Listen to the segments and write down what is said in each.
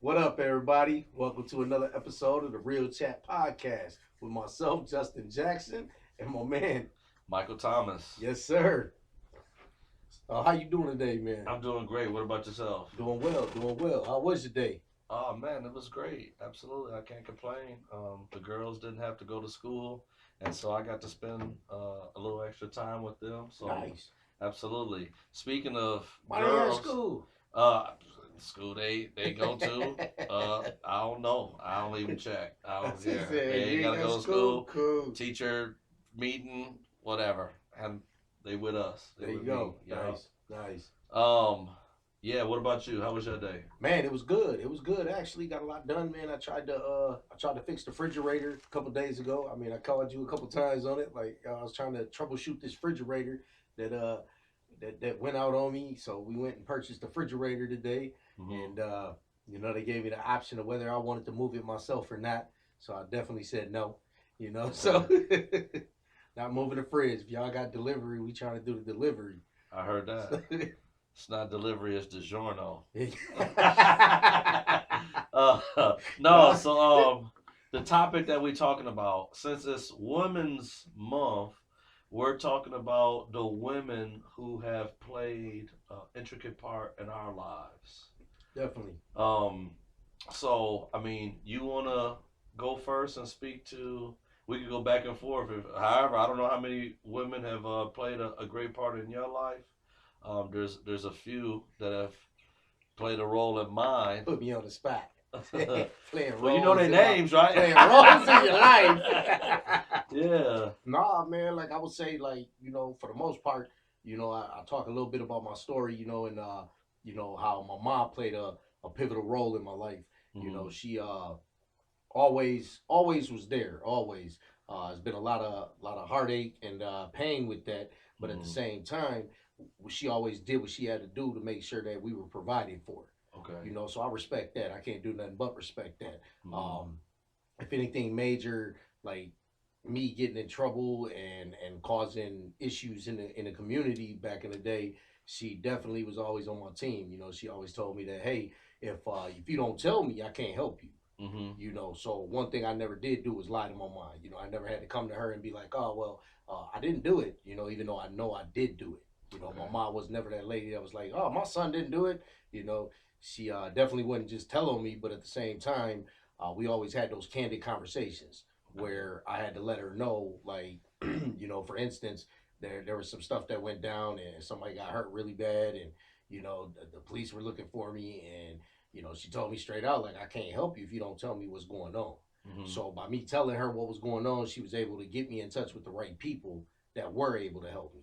What up, everybody? Welcome to another episode of the Real Chat Podcast with myself, Justin Jackson, and my man. Michael Thomas. Yes, sir. How you doing today, man? I'm doing great. What about yourself? Doing well, doing well. How was your day? Oh man, it was great. Absolutely, I can't complain. The girls didn't have to go to school, and so I got to spend a little extra time with them. So Nice. absolutely. Speaking of Why they at girls, school? uh, school they go to. I don't know. I don't even check. I don't He care. said, They you ain't ain't gotta got go to school? school. Cool. Teacher meeting, whatever, and they with us. They There you with go. me. Nice, nice. Um, yeah. What about you? How was your day? Man, it was good. It was good. Actually, got a lot done, man. I tried to fix the refrigerator a couple days ago. I mean, I called you a couple times on it. Like I was trying to troubleshoot this refrigerator that that went out on me. So we went and purchased the refrigerator today, Hmm. and they gave me the option of whether I wanted to move it myself or not. So I definitely said no. So Okay. not moving the fridge. If y'all got delivery, we trying to do the delivery. I heard that. It's not delivery, it's DiGiorno. uh, no, No. so the topic that we're talking about, since it's Women's Month, we're talking about the women who have played an intricate part in our lives. Definitely. Um, so I mean, you wanna go first and speak to? We could go back and forth. However, I don't know how many women have played a great part in your life. There's a few that have played a role in mine. Put me on the spot. Playing Well, you know roles their in names, right? playing roles in your life. Yeah. Nah, man. Like I would say, like for the most part, I talk a little bit about my story, and how my mom played a pivotal role in my life. Hmm. She always was there. Always. There's been a lot of heartache and pain with that, but at the Hmm. same time, she always did what she had to do to make sure that we were provided for. Okay. So I respect that. I can't do nothing but respect that. Hmm. Um, if anything major, like me getting in trouble and causing issues in the community back in the day, she definitely was always on my team. She always told me that, hey, if you don't tell me, I can't help you. Hmm. So one thing I never did do was lie to my mom. I never had to come to her and be like, oh well, I didn't do it. Even though I know I did do it. My Okay. mom was never that lady that was like, oh, my son didn't do it. You know, she definitely wouldn't just tell on me, but at the same time, we always had those candid conversations Okay. where I had to let her know, like, for instance, there was some stuff that went down and somebody got hurt really bad, and the police were looking for me, and she told me straight out, like, I can't help you if you don't tell me what's going on. Hmm. So by me telling her what was going on, she was able to get me in touch with the right people that were able to help me.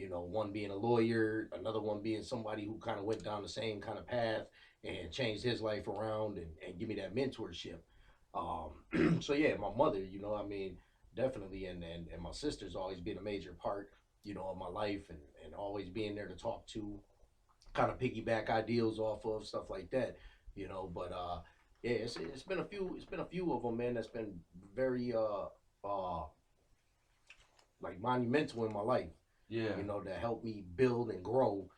One being a lawyer, another one being somebody who kind of went down the same kind of path and changed his life around and give me that mentorship. So yeah, my mother, I mean, definitely, and my sister's always been a major part, of my life, and always being there to talk to, kind of piggyback ideals off of stuff like that, But yeah, it's been a few of them, man. That's been very like monumental in my life, Yeah. that helped me build and grow,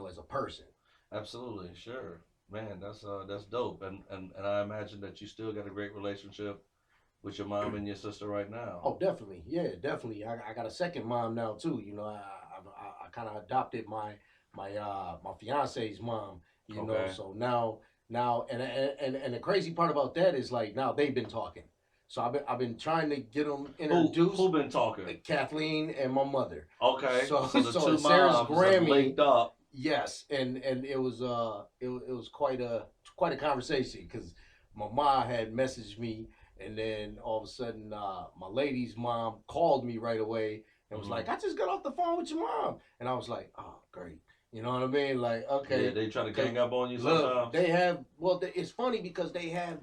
as a person. Absolutely. Sure. Man, that's dope. And I imagine that you still got a great relationship with your mom and your sister right now. Oh, definitely, yeah, definitely. I got a second mom now too. I kind of adopted my fiance's mom. Okay. So now and the crazy part about that is like now they've been talking. So I've been trying to get them Who introduced, been talking? Kathleen and my mother. Okay. So So the so two Sarah's moms have Grammy. linked up. Yes, and it was quite a conversation because my mom had messaged me, and then all of a sudden my lady's mom called me right away and was Hmm. like, "I just got off the phone with your mom," and I was like, "Oh, great," you know what I mean? Like, Yeah, okay, they try to because gang up on you look, sometimes. they have well, it's funny because they have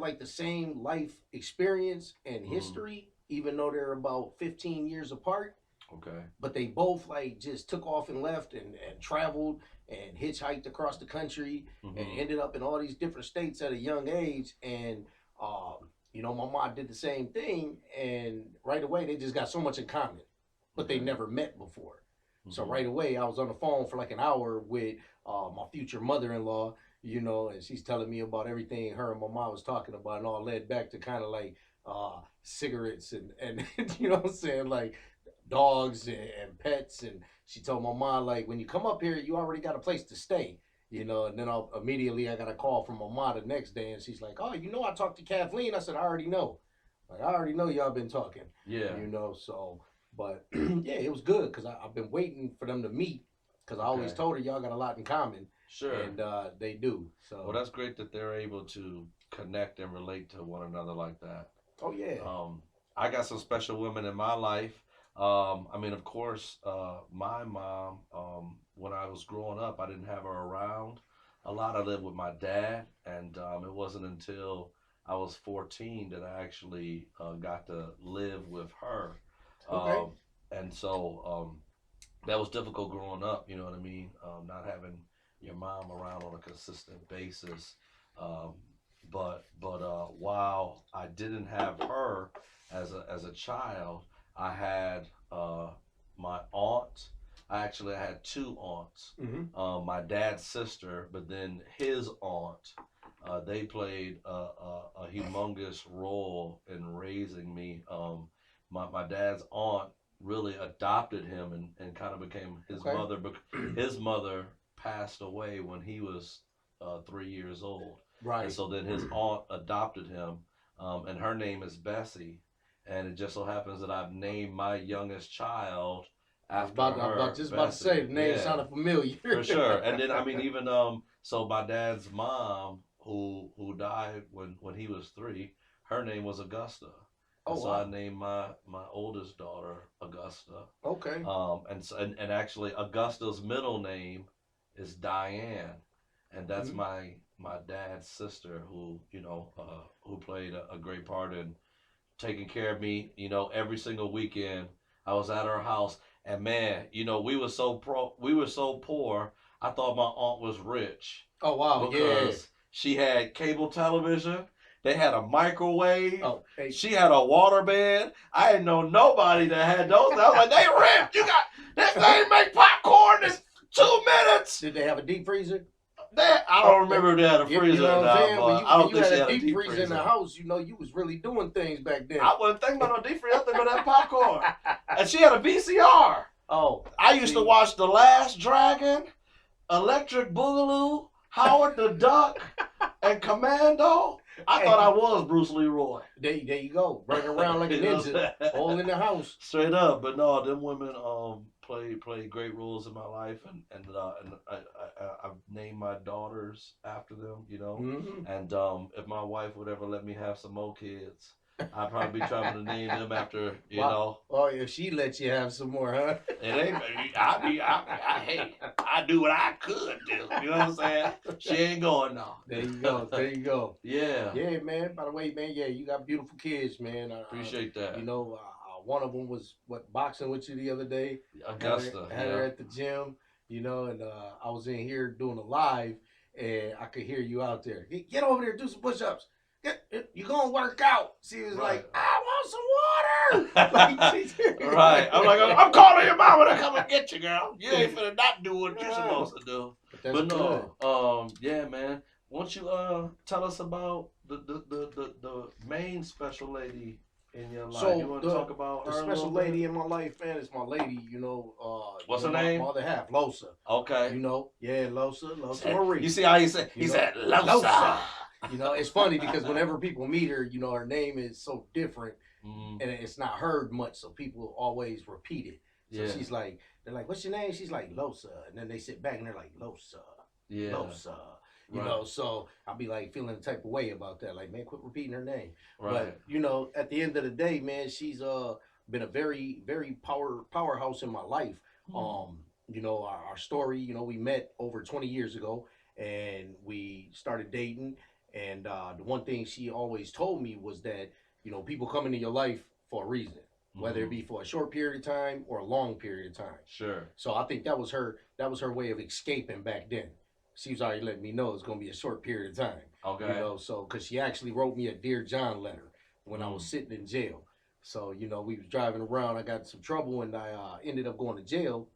like the same life experience and Hmm. history, even though they're about 15 years apart, Okay. but they both like just took off and left and traveled and hitchhiked across the country and Hmm. ended up in all these different states at a young age. And my mom did the same thing, and right away they just got so much in common, but they Okay. never met before. So Hmm. right away I was on the phone for like an hour with my future mother-in-law, you know, and she's telling me about everything her and my mom was talking about, and all led back to kind of like cigarettes and you know what I'm saying, like dogs and pets. And she told my mom, like, when you come up here, you already got a place to stay. You know, and then immediately I got a call from my mom the next day, and she's like, "Oh, you know, I talked to Kathleen." I said, "I already know. Like, I already know y'all been talking." Yeah. You know, so but yeah, it was good because I've been waiting for them to meet because I always Okay. told her y'all got a lot in common, Sure. and they do. Well, So, that's great that they're able to connect and relate to one another like that. oh yeah, Um, I got some special women in my life. I mean, of course, my mom, when I was growing up, I didn't have her around. A lot I lived with my dad, and it wasn't until I was 14 that I actually got to live with her. okay, Um, and so that was difficult growing up, you know what I mean? Not having your mom around on a consistent basis. Um, but while I didn't have her as a child, I had my aunt. I had two aunts. mm-hmm. My dad's sister, but then his aunt. They played a humongous role in raising me. My dad's aunt really adopted him and kind of became his Okay, mother. But his mother passed away when he was 3 years old, and right. so then his aunt adopted him, and her name is Bessie, and it just so happens that I've named my youngest child after I was her, just about to say Bessie. the name Yeah, sounded familiar. for sure. And then I mean even so my dad's mom who died when he was 3, her name was Augusta. And Oh so I wow. named my oldest daughter Augusta. Okay. And actually Augusta's middle name is Diane, and that's Mm-hmm. my dad's sister who who played a great part in taking care of me. Every single weekend I was at her house, and man, we were so poor. I thought my aunt was rich Oh wow. Yeah. because she had cable television. They had a microwave. Oh hey. She had a water bed. I didn't know nobody that had those. I was like, they ripped. You got this thing make popcorn in 2 minutes. Did they have a deep freezer? I don't remember if they had a You freezer know or what I'm not, saying? but I When don't you think she had a had a deep deep freezer in the freezer. house, you know, you was really doing things back then. I wasn't thinking about no deep freezer. I was thinking about that popcorn. And she had a VCR. Oh, I used to watch The Last Dragon, Electric Boogaloo, Howard the Duck, and Commando. I thought I was Bruce Leroy. There you go, running around like a ninja, all in the house. Straight up, but no, them women played great roles in my life, and I've named my daughters after them, Mm-hmm. and if my wife would ever let me have some more kids, I'd probably be trying to name them after Wow. Oh, if she lets you have some more, huh? It ain't. Hey, I do what I could do. You know what I'm saying? She ain't going now. There you go. There you go. Yeah. Yeah, man. By the way, man, yeah, you got beautiful kids, man. Appreciate that. You know, one of them was boxing with you the other day. Augusta. Had her at the gym. You know, and I was in here doing a live, and I could hear you out there. Get over there, do some push-ups. You gonna work out? She was like, I want some water. Right. I'm like, I'm calling your mama to come and get you, girl. You ain't finna not do what you're supposed to do. But no, yeah, man. Won't you tell us about the main special lady in your life? So you want to talk about her? The special lady in my life, man, is my lady. You know, what's her name? My other half, Losa. Okay. You know, yeah, Losa Marie. You see how he said? He said Losa. You know, it's funny because whenever people meet her, you know, her name is so different, and it's not heard much, so people always repeat it. So she's like, they're like, "What's your name?" She's like, Losa, and then they sit back and they're like, Losa, Losa. You know, so I'll be like feeling the type of way about that. Like, man, quit repeating her name. Right. But you know, at the end of the day, man, she's been a very, very powerhouse in my life. You know, our story, you know, we met over 20 years ago and we started dating. And the one thing she always told me was that, you know, people come into your life for a reason, whether it be for a short period of time or a long period of time. Sure. So I think that was her way of escaping back then. She was already letting me know it's gonna be a short period of time. Okay. You know, so because she actually wrote me a Dear John letter when I was sitting in jail. So you know, we was driving around. I got some trouble and I ended up going to jail.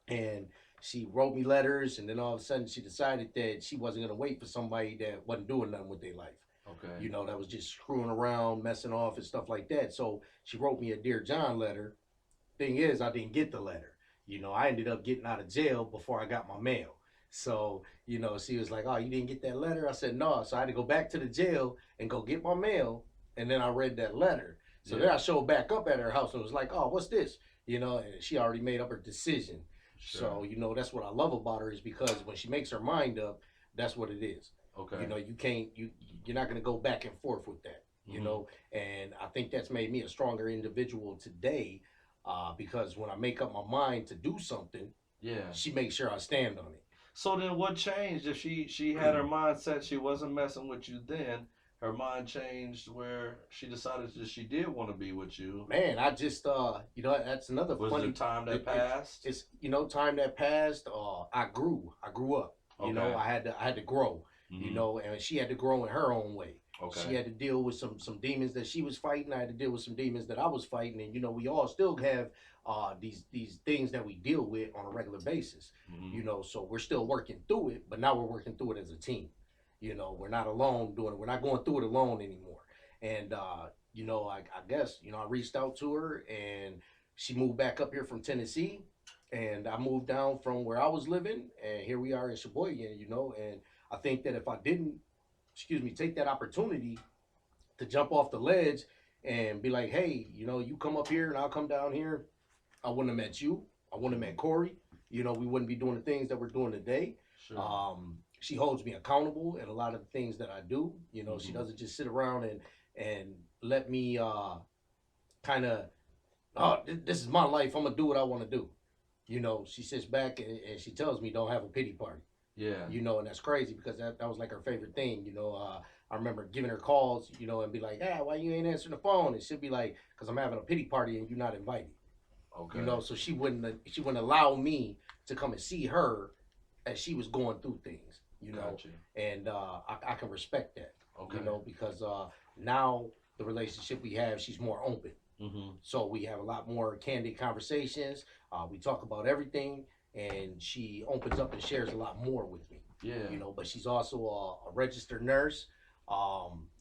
And she wrote me letters, and then all of a sudden she decided that she wasn't gonna wait for somebody that wasn't doing nothing with their life. Okay. You know, that was just screwing around, messing off, and stuff like that. So she wrote me a Dear John letter. Thing is, I didn't get the letter. You know, I ended up getting out of jail before I got my mail. So, you know, she was like, "Oh, you didn't get that letter?" I said, "No." So I had to go back to the jail and go get my mail. And then I read that letter. So then Yeah. I showed back up at her house and was like, "Oh, what's this?" You know, and she already made up her decision. Sure. So, you know, that's what I love about her is because when she makes her mind up, that's what it is. Okay. You know, you're not gonna go back and forth with that. You Mhm. know, and I think that's made me a stronger individual today, because when I make up my mind to do something, Yeah. she makes sure I stand on it. So then, what changed? If she had her mindset, she wasn't messing with you then. Her mind changed where she decided that she did want to be with you. Man, I just you know, that's another Was funny. there time that it- passed? it's you know, time that passed. I grew up. You know, Okay. I had to grow. You Mhm. know, and she had to grow in her own way. She Okay. had to deal with some demons that she was fighting. I had to deal with some demons that I was fighting, and you know, we all still have these things that we deal with on a regular basis. Mhm. You know, so we're still working through it, but now we're working through it as a team. You know, we're not alone doing it. We're not going through it alone anymore. And you know, I guess you know I reached out to her, and she moved back up here from Tennessee, and I moved down from where I was living, and here we are in Sheboygan. You know, and I think that if I didn't, excuse me, take that opportunity to jump off the ledge and be like, hey, you know, you come up here and I'll come down here, I wouldn't have met you. I wouldn't have met Corey. You know, we wouldn't be doing the things that we're doing today. Sure. She holds me accountable in a lot of the things that I do. You know, she Mhm. doesn't just sit around and let me kind of, oh, this is my life. I'm gonna do what I want to do. You know, she sits back and she tells me, don't have a pity party. Yeah. You know, and that's crazy because that was like her favorite thing. You know, I remember giving her calls, you know, and be like, ah, why you ain't answering the phone? And she'd be like, because I'm having a pity party and you're not invited. Okay. You know, so she wouldn't allow me to come and see her as she was going through things. You know, Got you. and I can respect that. Okay. You know, because now the relationship we have, she's more open. Mhm. So we have a lot more candid conversations. We talk about everything, and she opens up and shares a lot more with me. Yeah. You know, but she's also a registered nurse.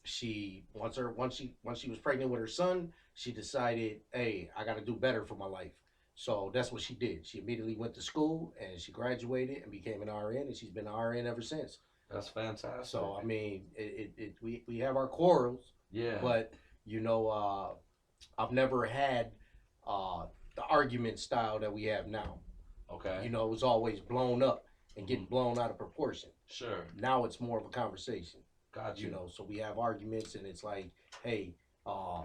She once she was pregnant with her son, she decided, hey, I got to do better for my life. So that's what she did. She immediately went to school and she graduated and became an RN, and she's been an RN ever since. That's fantastic. So I mean, we have our quarrels, Yeah. but you know, I've never had the argument style that we have now. Okay. You know, it was always blown up and getting blown out of proportion. Sure. Now it's more of a conversation. Got you. You know, so we have arguments, and it's like, hey, I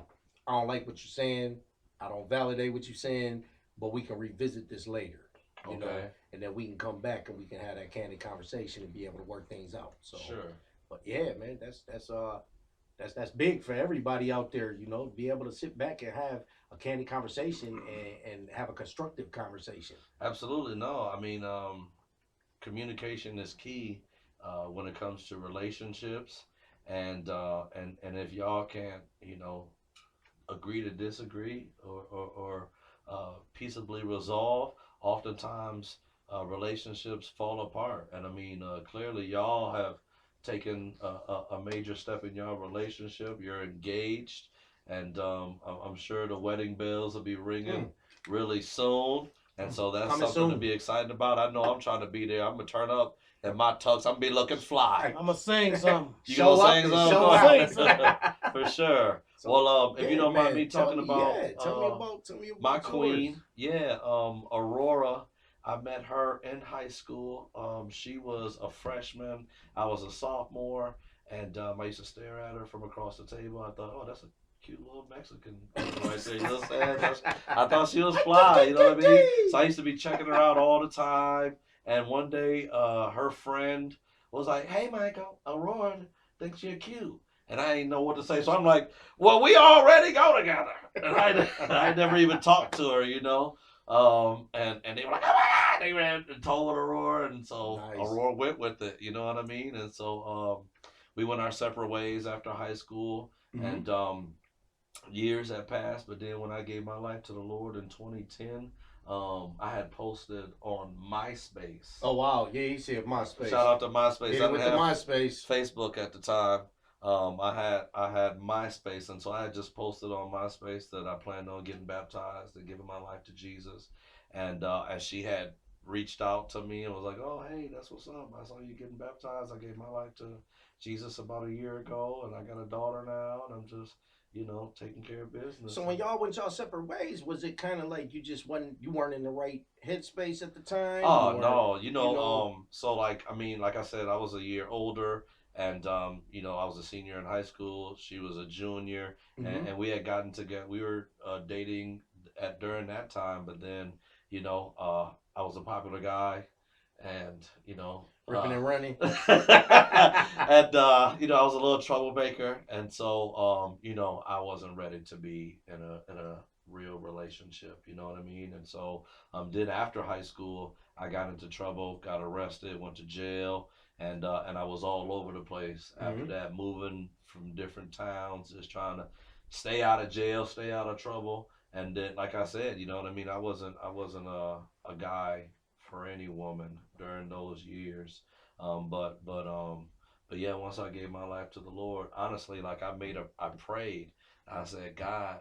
don't like what you're saying. I don't validate what you're saying, but we can revisit this later. You know, Okay. and then we can come back and we can have that candid conversation and be able to work things out. So, Sure. but yeah, man, that's big for everybody out there. You know, be able to sit back and have a candid conversation and have a constructive conversation. Absolutely. No. I mean, communication is key when it comes to relationships, and if y'all can't, agree to disagree or peaceably resolve, oftentimes relationships fall apart. And I mean, clearly, y'all have taken a major step in your relationship. You're engaged, and I'm sure the wedding bells will be ringing really soon. And so that's Coming something to soon. be excited about. I know I'm trying to be there. I'm gonna turn up in my tux. I'm gonna be looking fly. I'm gonna sing something. You Show gonna up sing and something? show Go out. ahead. For sure. So, Well, if you yeah, don't mind man, me talking about, tell me about my yours. queen, yeah, Aurora. I met her in high school. She was a freshman. I was a sophomore, and I used to stare at her from across the table. I thought, oh, that's a cute little Mexican right there. You know what I'm saying? I thought she was fly. You know what I mean? So I used to be checking her out all the time. And one day, her friend was like, "Hey, Michael, Aurora thinks you're cute." And I didn't know what to say. So I'm like, well, we already go together. And I never even talked to her, you know. And they were like, oh my God, they ran and told Aurora. And so Nice. Aurora went with it, you know what I mean? And so we went our separate ways after high school. Mhm. And years had passed. But then when I gave my life to the Lord in 2010, I had posted on MySpace. Oh wow, yeah, he said Shout MySpace. out to MySpace. Hit I it didn't with the have MySpace. Facebook at the time. I had MySpace, and so I had just posted on MySpace that I planned on getting baptized and giving my life to Jesus, and she had reached out to me and was like, "Oh, hey, that's what's up. I saw you getting baptized. I gave my life to Jesus about a year ago, and I got a daughter now, and I'm just, taking care of business." So when y'all went y'all separate ways, was it kind of like you weren't in the right headspace at the time, Oh or no, you know? so like I mean, like I said, I was a year older, and I was a senior in high school. She was a junior, and, Hmm. and we had gotten together. We were dating at during that time, but then I was a popular guy, and Ripping and running. and I was a little troublemaker, and so I wasn't ready to be in a real relationship. You know what I mean? And so then after high school, I got into trouble, got arrested, went to jail, and I was all over the place after Hmm. that, moving from different towns, just trying to stay out of jail, stay out of trouble. And then, like I said, you know what I mean. I wasn't a guy for any woman during those years. But yeah, once I gave my life to the Lord, honestly, like I prayed. I said, God,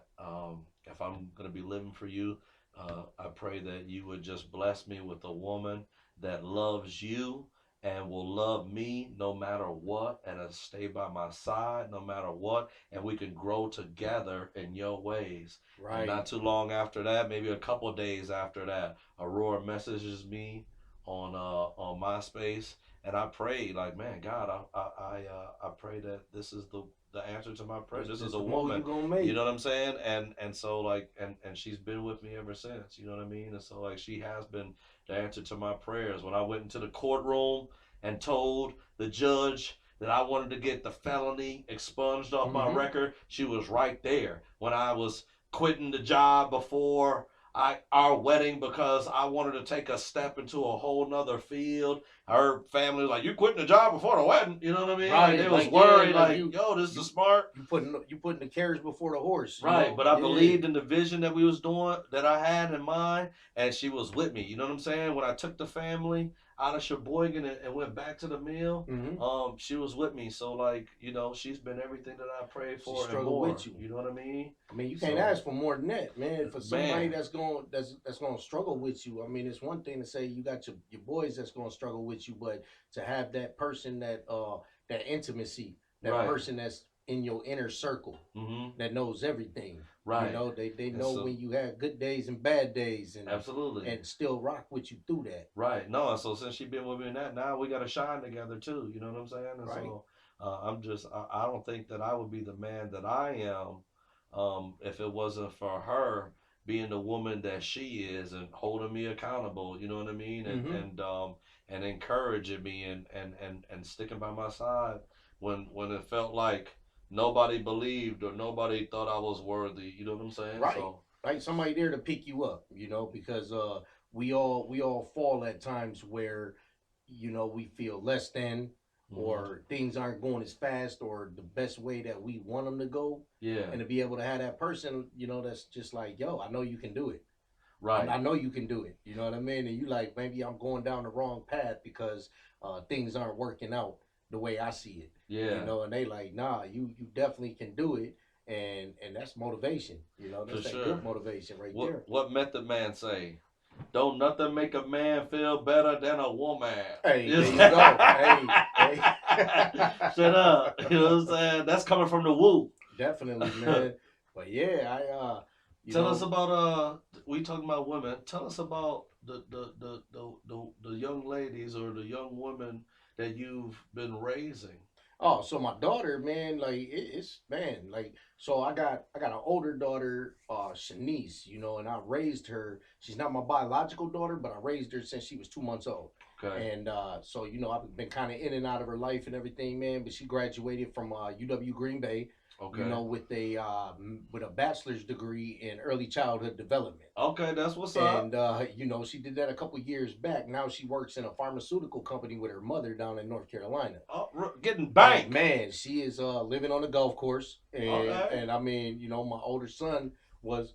if I'm gonna be living for you, I pray that you would just bless me with a woman that loves you and will love me no matter what, and stay by my side no matter what, and we can grow together in your ways. And Right. not too long after that, maybe a couple of days after that, Aurora messages me on MySpace, and I prayed like, man, God, I pray that this is the answer to my prayer. This is This a the move woman, you gonna you make. know what I'm saying? And so like, and she's been with me ever since, you know what I mean? And so like, she has been the answer to my prayers. When I went into the courtroom and told the judge that I wanted to get the felony expunged off my Hmm. record, she was right there. When I was quitting the job before our wedding because I wanted to take a step into a whole nother field. Her family was like, "You quitting the job before the wedding?" You know what I mean? Like they Right. was Like yeah. worried, Like like, "Yo, this is you smart." you putting the carriage before the horse. You Right, know. but I Yeah. believed in the vision that we was doing, that I had in mind, and she was with me. You know what I'm saying? When I took the family out of Sheboygan and went back to the mill, Hmm. she was with me. So like, she's been everything that I prayed She for and struggled with more. you. You know what I mean? I mean, you can't So ask for more than that, man. For somebody man, that's gonna struggle with you, I mean, it's one thing to say you got your boys that's gonna struggle with you, but to have that person that intimacy, that right. person that's in your inner circle Mm-hmm. that knows everything. You Right. know, they And know so when you have good days and bad days, absolutely. and still rock with you through that. Right. No, and so since she been with me in that, now we got to shine together too. You know what I'm saying? And Right. so I don't think that I would be the man that I am if it wasn't for her being the woman that she is and holding me accountable. You know what I mean? And Mm-hmm. and encouraging me and sticking by my side when it felt like nobody believed or nobody thought I was worthy. You know what I'm saying? Right. So Right. Somebody there to pick you up, because we all fall at times where, we feel less than, hmm or things aren't going as fast or the best way that we want them to go. yeah, And to be able to have that person, that's just like, yo, I know you can do it. I right. know you can do it. You know what I mean? And you like, maybe I'm going down the wrong path because things aren't working out the way I see it. Yeah. And they like, nah, you definitely can do it. And that's motivation. For That's that sure. good motivation right What there. what Method Man say? Don't nothing make a man feel better than a woman. Hey, there you go. Hey, hey. Shut up. You know what I'm saying? That's coming from the woo. Definitely, man. But yeah, you Tell us know, about we talking about women. Tell us about the young ladies or the young women that you've been raising. oh, so my daughter, man, like it's man, like so I got an older daughter, Shanice, and I raised her. She's not my biological daughter, but I raised her since she was 2 months old. Okay. And so I've been kind of in and out of her life and everything, man. But she graduated from UW Green Bay, Okay. with a bachelor's degree in early childhood development. Okay, that's what's up. And she did that a couple years back. Now she works in a pharmaceutical company with her mother down in North Carolina. Oh, getting And bank. man, she is living on the golf course. and Okay. and I mean, my older son was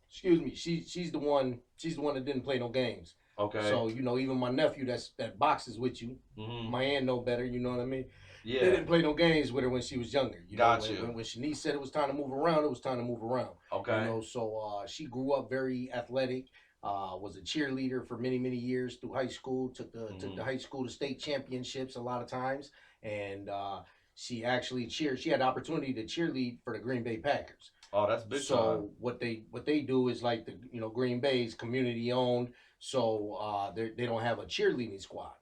excuse me, she's the one that didn't play no games. Okay. So even my nephew that boxes with you, Hmm. my aunt know better. You know what I mean? They Yeah. didn't play no games with her when she was younger. Got you. When Shanice said it was time to move around, it was time to move around. Okay. So she grew up very athletic. Was a cheerleader for many years through high school. Took the high school to state championships a lot of times, and she actually cheered. She had the opportunity to cheerlead for the Green Bay Packers. Oh, that's big time. So what they do is like the Green Bay's community owned, so they don't have a cheerleading squad.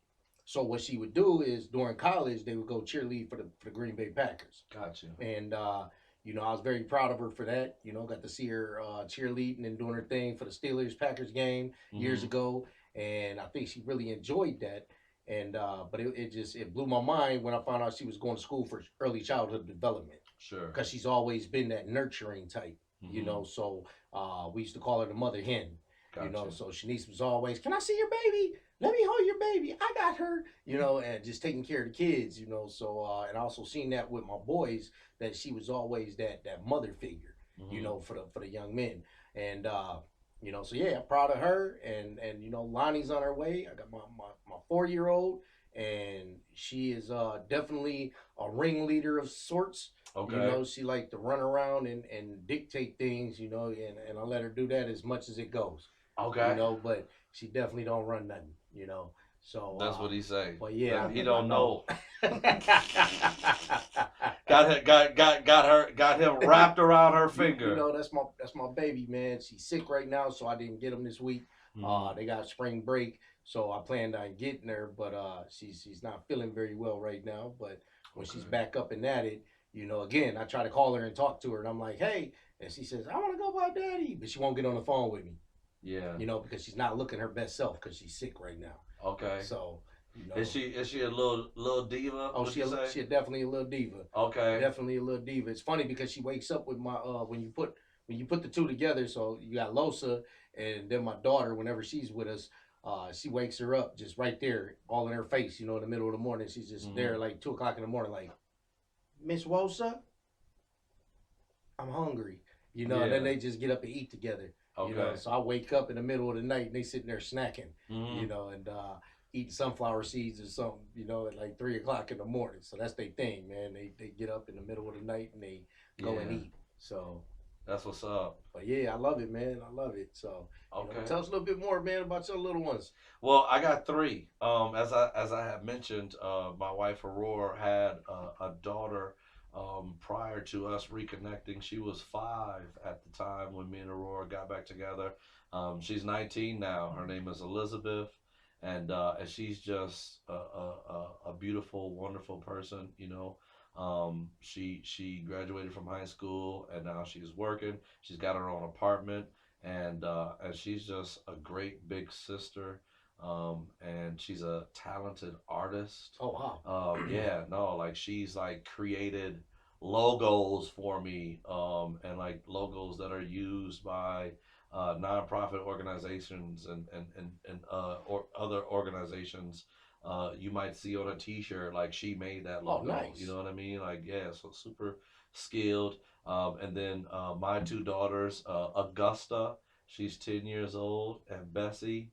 So what she would do is during college they would go cheerlead for the Green Bay Packers, Got you. and I was very proud of her for that. Got to see her cheerleading and doing her thing for the Steelers Packers game years Mhm. ago, and I think she really enjoyed that. And but it blew my mind when I found out she was going to school for early childhood development Sure. because she's always been that nurturing type. Mhm. So we used to call her the mother hen. Gotcha. So Shanice was always, "Can I see your baby? Let me hold your baby. I got her." And just taking care of the kids. So and I also seen that with my boys that she was always that mother figure. Mhm. For the young men. And so yeah, I'm proud of her. And Lonnie's on her way. I got my 4-year old, and she is definitely a ringleader of sorts. Okay. She like to run around and dictate things. And I let her do that as much as it goes. Okay. But she definitely don't run nothing. So That's what he say. but yeah, He don't know. got Got him wrapped around her finger. That's my baby, man. She's sick right now, so I didn't get them this week. Mhm. They got spring break, so I planned on getting her, but she's not feeling very well right now. But when she's Okay. back up and at it, again, I try to call her and talk to her, and I'm like, hey, and she says, I want to go by daddy, but she won't get on the phone with me. Yeah. Because she's not looking her best self because she's sick right now. Okay. So. Is she a little diva? Oh, she's definitely a little diva. Okay. Definitely a little diva. It's funny because she wakes up with my when you put the two together. So you got Losa, and then my daughter. Whenever she's with us, she wakes her up just right there, all in her face. In the middle of the morning, she's just there like 2 o'clock in the morning, like Miss Wosa, I'm hungry. Yeah. And then they just get up and eat together. Okay. So I wake up in the middle of the night and they sitting there snacking. Mhm. And eating sunflower seeds or something, at like 3 o'clock in the morning. So that's their thing, man. They get up in the middle of the night and they go and Yeah. eat. So That's what's up. but yeah, I love it, man. I love it. So Okay. tell us a little bit more, man, about your little ones. Well, I got three. As I had mentioned, my wife Aurora had a daughter. Prior to us reconnecting, she was 5 at the time when me and Aurora got back together. She's 19 now. Her name is Elizabeth, and she's just a beautiful, wonderful person. She graduated from high school and now she's working. She's got her own apartment, and she's just a great big sister. And she's a talented artist. Oh wow. Yeah, no, like she's like created logos for me, and like logos that are used by nonprofit organizations and or other organizations. You might see on a T-shirt like she made that logo. Nice. You know what I mean? Like yeah, so super skilled. And then my two daughters, Augusta, she's 10 years old, and Bessie,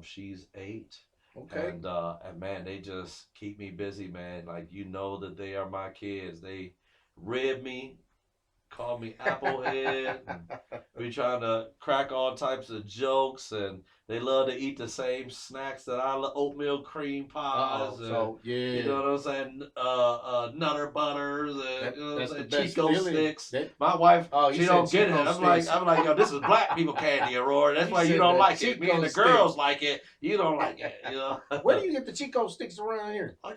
she's 8. Okay. And man, they just keep me busy, man. Like that they are my kids. They rib me, call me Applehead, and we trying to crack all types of jokes, and they love to eat the same snacks that I love, oatmeal cream pies, and So yeah. you know what I'm saying, Nutter Butters, and you know what I'm saying, Chico sticks. My wife, she don't get it. I'm like, yo, this is black people candy, Aurora. That's why you don't like it. Me and the girls like it. You don't like it. Where do you get the Chico sticks around here? Oh,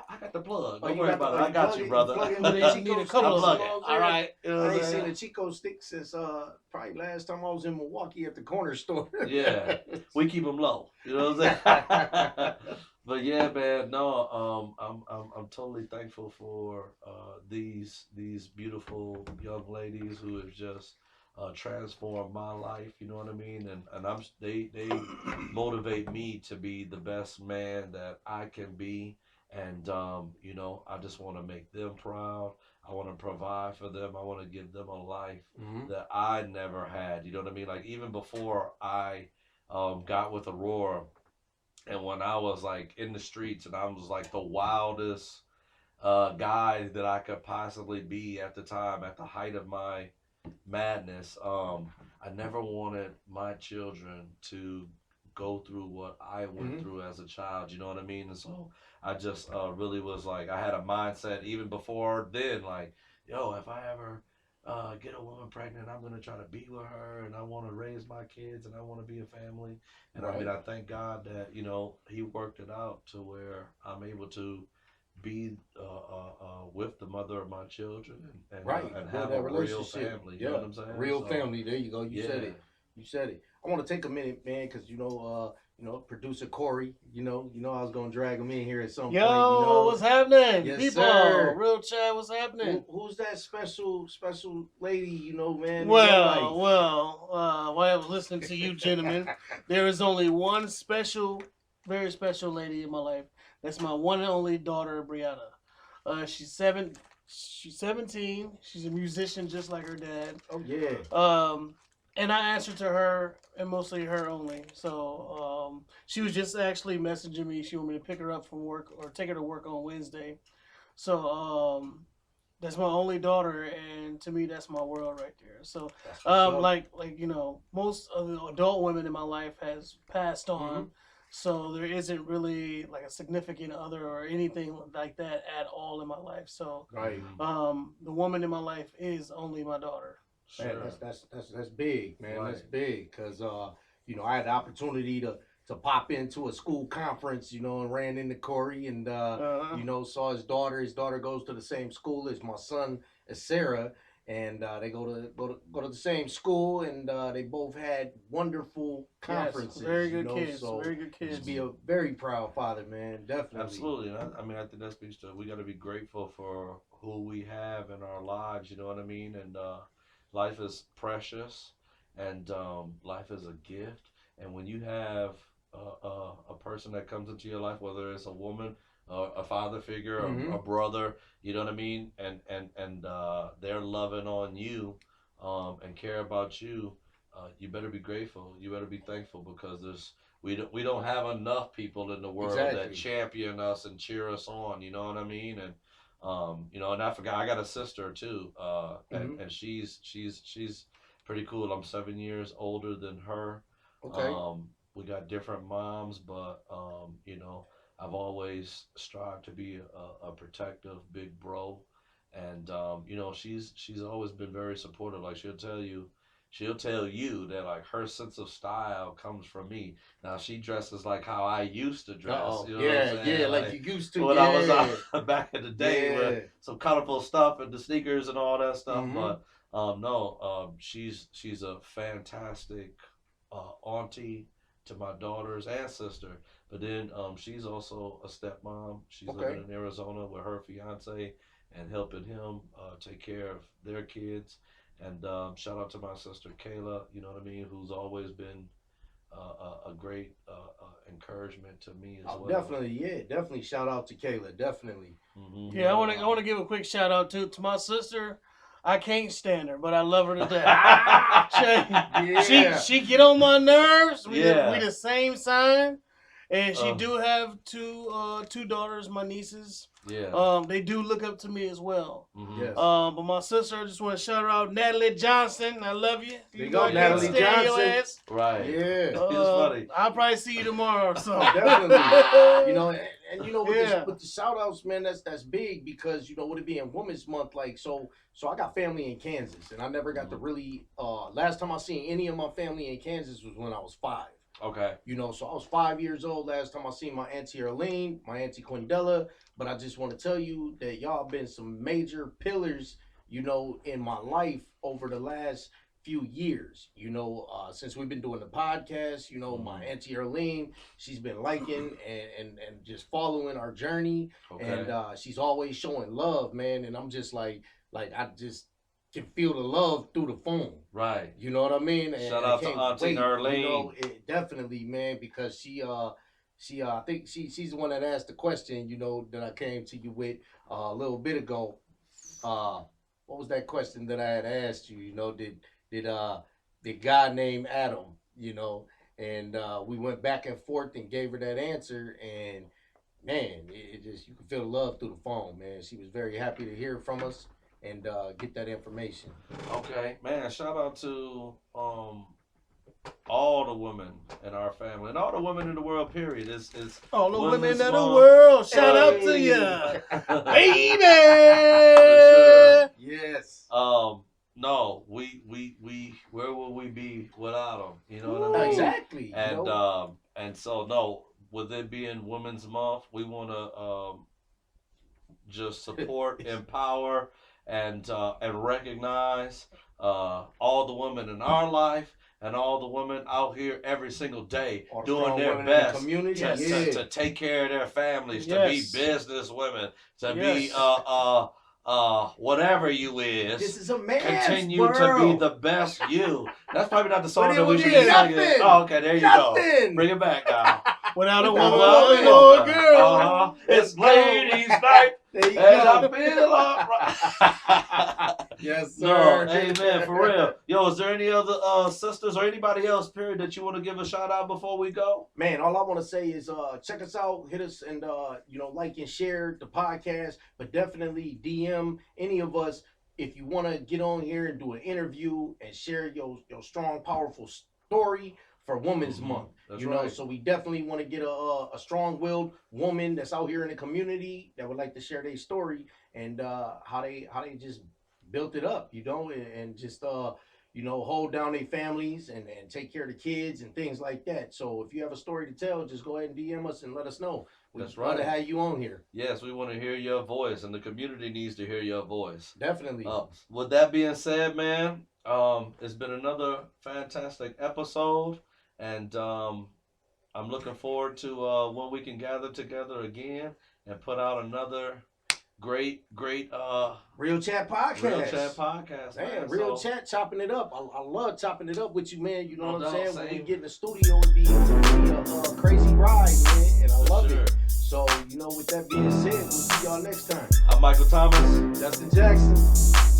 I got the plug. Oh, Don't you worry got the- about it. I got you, brother. plug in with the Chico I'm sticks, plugging. you know what I'm All right. I ain't seen the Chico sticks since probably last time I was in Milwaukee at the corner store. Yeah. We keep them low. You know what I'm saying? But yeah, man, no, I'm totally thankful for these beautiful young ladies who have just transformed my life. You know what I mean? And they motivate me to be the best man that I can be. And you know, I just want to make them proud. I want to provide for them. I want to give them a life Hmm. that I never had. You know what I mean? Like even before I got with Aurora, and when I was like in the streets, and I was like the wildest guy that I could possibly be at the time, at the height of my madness. I never wanted my children to go through what I went Hmm. through as a child. You know what I mean? And so I just really was like, I had a mindset even before then, like, yo, if I ever get a woman pregnant, I'm gonna try to be with her, and I want to raise my kids, and I want to be a family. And I mean, Right. I thank God that you know He worked it out to where I'm able to be with the mother of my children Right. and Build have a that real relationship. family. You know Yeah. what I'm A saying? real So family. There you go. You said yeah, it. You said it. I want to take a minute, man, because producer Corey. I was gonna drag him in here at some point. Yo, what's happening? Yes, People, sir. real chat, what's happening? Who's that special lady? Man, in your Well, life. well, while I was listening to you gentlemen, there is only one special, very special lady in my life. That's my one and only daughter, Brianna. She's 17. She's a musician just like her dad. Oh yeah. And I answer to her and mostly her only. So she was just actually messaging me. She wanted me to pick her up from work or take her to work on Wednesday. So that's my only daughter, and to me, that's my world right there. So That's what's up. like most of the adult women in my life has passed on. Mhm. So there isn't really like a significant other or anything like that at all in my life. So Right. the woman in my life is only my daughter. Man, sure, that's big, man. right, That's big because I had the opportunity to pop into a school conference, and ran into Corey and Uh, saw his daughter. His daughter goes to the same school as my son, as Sarah, and they go to the same school, and they both had wonderful yes, conferences, very good kids, So very good you should kids. be a very proud father, man. Definitely. absolutely. And I mean, I think that speaks to we got to be grateful for who we have in our lives. You know what I mean? And life is precious, and life is a gift. And when you have a person that comes into your life, whether it's a woman, a father figure, Hmm. a brother, you know what I mean, and they're loving on you, and care about you, you better be grateful. You better be thankful because we don't have enough people in the world that Exactly. champion us and cheer us on. You know what I mean? And and I forgot I got a sister too, Hmm. and she's pretty cool. I'm 7 years older than her. Okay. We got different moms, but I've always strived to be a protective big bro, and she's always been very supportive. Like she'll tell you that like her sense of style comes from me. Now she dresses like how I used to Uh dress. oh. You know what I'm Yeah, saying? yeah, like Like you used to. when I was Yeah. back in the day with Yeah. some colorful stuff and the sneakers and all that stuff. Hmm. But no, she's a fantastic auntie to my daughters and sister. But then she's also a stepmom. She's Okay. living in Arizona with her fiance and helping him take care of their kids. And shout out to my sister Kayla, you know what I mean, who's always been a great encouragement to me as Oh, well. definitely, yeah, definitely. Shout out to Kayla, definitely. Hmm Yeah, I want to give a quick shout out to my sister. I can't stand her, but I love her to death. Yeah. She get on my nerves. We Yeah. the same sign, and she Uh, do have two daughters, my nieces. yeah. They do look up to me as well. Hmm Yes. But my sister, I just want to shout her out, Natalie Johnson. I love you. There you know go, I can't Natalie stand your Johnson. ass. Right. Yeah. It's funny. I'll probably see you tomorrow or so. Definitely. With Yeah. with the shout outs, man, that's big because with it being Women's Month, like so I got family in Kansas and I never got to really last time I seen any of my family in Kansas was when I was 5. Okay. So I was 5 years old last time I seen my auntie Erlene, my auntie Quindella. But I just want to tell you that y'all been some major pillars, in my life over the last few years. Since we've been doing the podcast, my Mhm. auntie Erlene, she's been liking and just following our journey, Okay. and she's always showing love, man. And I'm just like I just can feel the love through the phone. Right. You know what I mean? And Shout I out to can't Auntie wait. Arlene. Definitely, man, because I think she's the one that asked the question, that I came to you with a little bit ago. What was that question that I had asked you? Did God name Adam? And we went back and forth and gave her that answer, and man, it just, you can feel the love through the phone, man. She was very happy to hear from us and get that information. Okay, man. Shout out to all the women in our family and all the women in the world. Period. It's all the women Women's in the Month. world. Shout out to Hey. you, baby. baby. Yes. No, we where would we be without them? You know what I mean? Exactly. And so no, with it being Women's Month, we want to just support, empower, and recognize all the women in our life and all the women out here every single day All the doing strong their women in the best community. to take care of their families, to be Yes. business women, to Yes. be whatever you is. This is a man's Continue world. to be the best you. That's probably not the song But it that we would should be be singing. nothing. Oh, okay, there you go. Nothing. Bring it back now. Without a Without woman, a woman. or a girl. Uh-huh. It's ladies' night, There you and I go. feel alright. Yes, No, sir. amen, for real. Yo, is there any other sisters or anybody else, period, that you want to give a shout out before we go? Man, all I want to say is check us out, hit us, and like and share the podcast, but definitely DM any of us if you want to get on here and do an interview and share your strong, powerful story for Women's Month. That's You know, right. so we definitely want to get a strong-willed woman that's out here in the community that would like to share their story and how they just built it up, and just hold down their families and take care of the kids and things like that. So if you have a story to tell, just go ahead and DM us and let us know. That's We'd love to right. have you on here. Yes, we want to hear your voice, and the community needs to hear your voice. Definitely. With that being said, man, it's been another fantastic episode, and I'm looking forward to when we can gather together again and put out another great Real Chat Podcast. Real Chat podcast, Man, man. Real So, Chat, chopping it up. I love chopping it up with you, man. You know No what I'm doubt, saying? When same. we get in the studio, it'd be a crazy ride, man. And I for love sure. it. So, with that being said, we'll see y'all next time. I'm Michael Thomas. Justin Jackson.